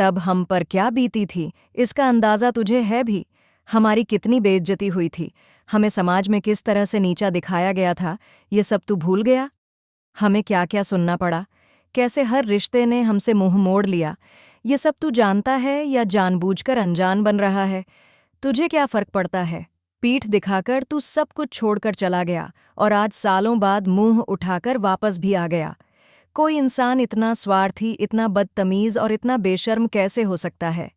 तब हम पर क्या बीती थी, इसका अंदाज़ा तुझे है भी। हमारी कितनी बेइज्जती हुई थी, हमें समाज में किस तरह से नीचा दिखाया गया था, ये सब तू भूल गया? हमें क्या क्या सुनना पड़ा, कैसे हर रिश्ते ने हमसे मुंह मोड़ लिया। ये सब तू जानता है या जानबूझकर अनजान बन रहा है? तुझे क्या फर्क पड़ता है? पीठ दिखाकर तू सब कुछ छोड़कर चला गया और आज सालों बाद मुंह उठाकर वापस भी आ गया। कोई इंसान इतना स्वार्थी, इतना बदतमीज और इतना बेशर्म कैसे हो सकता है?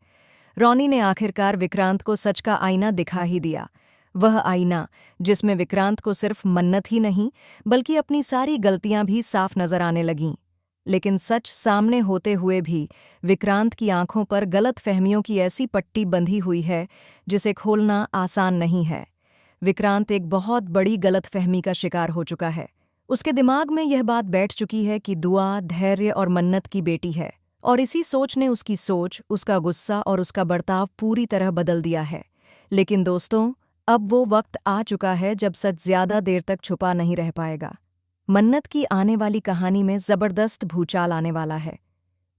रॉनी ने आखिरकार विक्रांत को सच का आईना दिखा ही दिया। वह आईना जिसमें विक्रांत को सिर्फ मन्नत ही नहीं बल्कि अपनी सारी गलतियां भी साफ नजर आने लगीं। लेकिन सच सामने होते हुए भी विक्रांत की आंखों पर गलत फहमियों की ऐसी पट्टी बंधी हुई है जिसे खोलना आसान नहीं है। विक्रांत एक बहुत बड़ी गलतफहमी का शिकार हो चुका है। उसके दिमाग में यह बात बैठ चुकी है कि दुआ धैर्य और मन्नत की बेटी है, और इसी सोच ने उसकी सोच, उसका गुस्सा और उसका बर्ताव पूरी तरह बदल दिया है। लेकिन दोस्तों, अब वो वक्त आ चुका है जब सच ज्यादा देर तक छुपा नहीं रह पाएगा। मन्नत की आने वाली कहानी में जबरदस्त भूचाल आने वाला है।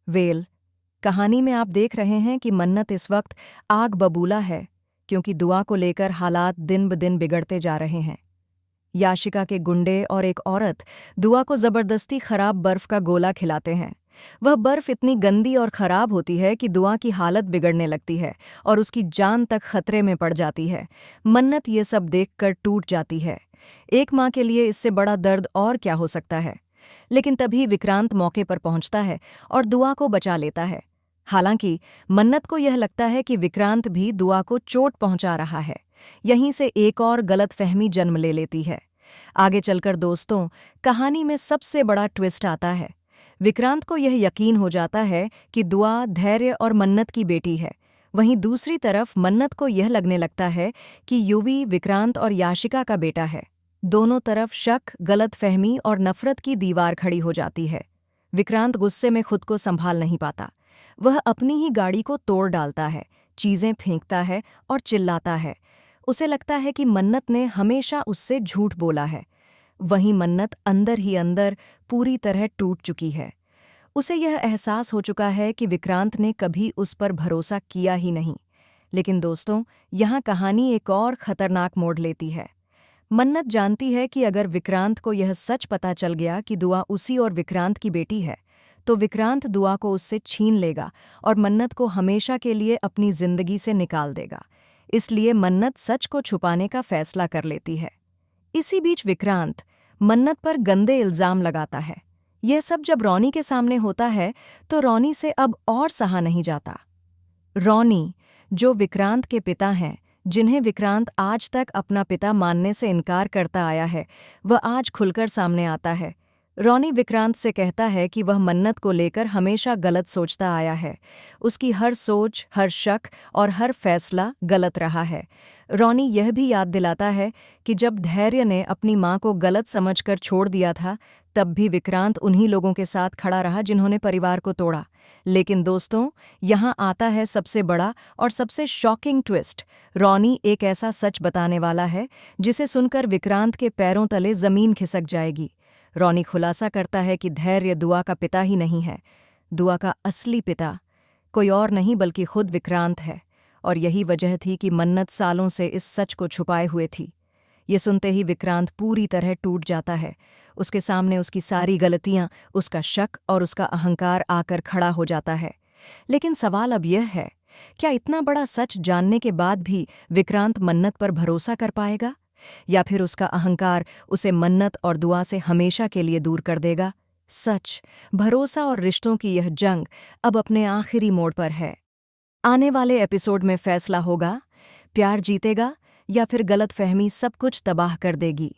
वेल, कहानी में आप देख रहे हैं कि मन्नत इस वक्त आग बबूला है, क्योंकि दुआ को लेकर हालात दिन ब दिन बिगड़ते जा रहे हैं। याशिका के गुंडे और एक औरत दुआ को जबरदस्ती खराब बर्फ का गोला खिलाते हैं। वह बर्फ इतनी गंदी और खराब होती है कि दुआ की हालत बिगड़ने लगती है और उसकी जान तक खतरे में पड़ जाती है। मन्नत ये सब देखकर टूट जाती है। एक माँ के लिए इससे बड़ा दर्द और क्या हो सकता है। लेकिन तभी विक्रांत मौके पर पहुंचता है और दुआ को बचा लेता है। हालांकि मन्नत को यह लगता है कि विक्रांत भी दुआ को चोट पहुंचा रहा है। यहीं से एक और गलतफहमी जन्म ले लेती है। आगे चलकर दोस्तों, कहानी में सबसे बड़ा ट्विस्ट आता है। विक्रांत को यह यकीन हो जाता है कि दुआ धैर्य और मन्नत की बेटी है। वहीं दूसरी तरफ मन्नत को यह लगने लगता है कि युवी विक्रांत और याशिका का बेटा है। दोनों तरफ शक, गलतफहमी और नफरत की दीवार खड़ी हो जाती है। विक्रांत गुस्से में खुद को संभाल नहीं पाता। वह अपनी ही गाड़ी को तोड़ डालता है, चीजें फेंकता है और चिल्लाता है। उसे लगता है कि मन्नत ने हमेशा उससे झूठ बोला है। वहीं मन्नत अंदर ही अंदर पूरी तरह टूट चुकी है। उसे यह एहसास हो चुका है कि विक्रांत ने कभी उस पर भरोसा किया ही नहीं। लेकिन दोस्तों, यहाँ कहानी एक और खतरनाक मोड़ लेती है। मन्नत जानती है कि अगर विक्रांत को यह सच पता चल गया कि दुआ उसी और विक्रांत की बेटी है, तो विक्रांत दुआ को उससे छीन लेगा और मन्नत को हमेशा के लिए अपनी जिंदगी से निकाल देगा। इसलिए मन्नत सच को छुपाने का फैसला कर लेती है। इसी बीच विक्रांत मन्नत पर गंदे इल्जाम लगाता है। यह सब जब रॉनी के सामने होता है तो रॉनी से अब और सहा नहीं जाता। रॉनी, जो विक्रांत के पिता हैं, जिन्हें विक्रांत आज तक अपना पिता मानने से इनकार करता आया है, वह आज खुलकर सामने आता है। रॉनी विक्रांत से कहता है कि वह मन्नत को लेकर हमेशा गलत सोचता आया है। उसकी हर सोच, हर शक और हर फैसला गलत रहा है। रॉनी यह भी याद दिलाता है कि जब धैर्य ने अपनी मां को गलत समझकर छोड़ दिया था, तब भी विक्रांत उन्हीं लोगों के साथ खड़ा रहा जिन्होंने परिवार को तोड़ा। लेकिन दोस्तों, यहाँ आता है सबसे बड़ा और सबसे शॉकिंग ट्विस्ट। रॉनी एक ऐसा सच बताने वाला है जिसे सुनकर विक्रांत के पैरों तले जमीन खिसक जाएगी। रॉनी खुलासा करता है कि धैर्य दुआ का पिता ही नहीं है। दुआ का असली पिता कोई और नहीं बल्कि खुद विक्रांत है, और यही वजह थी कि मन्नत सालों से इस सच को छुपाए हुए थी। ये सुनते ही विक्रांत पूरी तरह टूट जाता है। उसके सामने उसकी सारी गलतियां, उसका शक और उसका अहंकार आकर खड़ा हो जाता है। लेकिन सवाल अब यह है, क्या इतना बड़ा सच जानने के बाद भी विक्रांत मन्नत पर भरोसा कर पाएगा, या फिर उसका अहंकार उसे मन्नत और दुआ से हमेशा के लिए दूर कर देगा? सच, भरोसा और रिश्तों की यह जंग अब अपने आखिरी मोड़ पर है। आने वाले एपिसोड में फैसला होगा, प्यार जीतेगा या फिर गलतफहमी सब कुछ तबाह कर देगी।